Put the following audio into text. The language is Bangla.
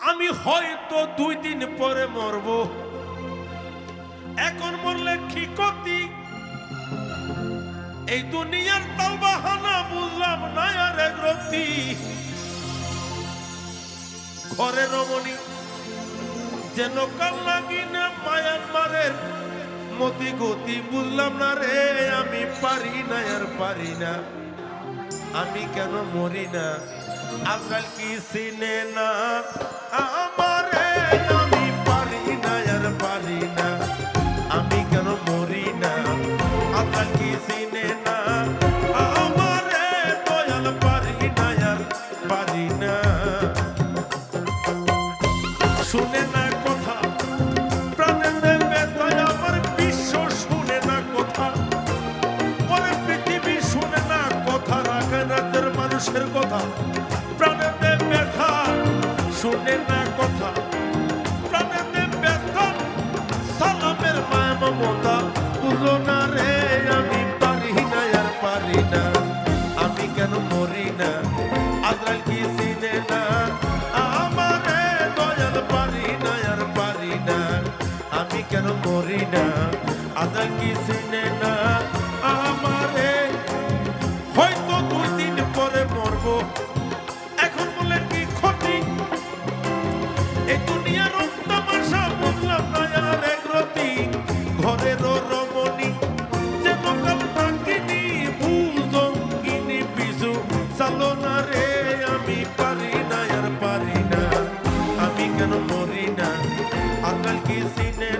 আমি হয়তো 2 দিন পরে মরব, এখন মরলে কি ক্ষতি? এই দুনিয়ার তালবাহানা বুঝলাম না আর একরতি। ঘরে রমণী যেন কাল লাগি না মায়ানমারের মতি গতি, বুঝলাম না রে আমি পারি না আর পারি না, আমি কেন মরি না? আজরাইল কি চিনে না আমারে? আমি পারি না আর পারি না, আমি কেন মরি না? আজরাইল কি চিনে না আমারে? দয়াল পারি না আর পারি না। শুনে না কথা প্রাণের বেতায় আমার বিশ্ব, শুনে না কথা ওরে পৃথিবী, শুনে না কথা রাখে রাতের মানুষের কথা। প্রাণের ব্যথা শুনে না কথা, প্রাণের ব্যথা সালামের মায়া মমতা বুঝলো না রে। আমি পারি না আর পারি না, আমি কেন মরি না? আজরাইল কি চিনে না আমারে? দয়াল পারি না আর পারি না, আমি কেন মরি না? আজরাইল কি চিনে না আমারে? হয়তো 2 দিন পরে মরব, এখন বলে কি ক্ষতি? এই দুনিয়ার তামাশা বুঝলাম না আর একরতি। ঘরের রমণী যেন কাল নাগিনী, ভুজঙ্গিনী পিছু চালো না রে। আমি পারি না আর পারি না, আমি কেন মরি না? আজরাইল কি চিনে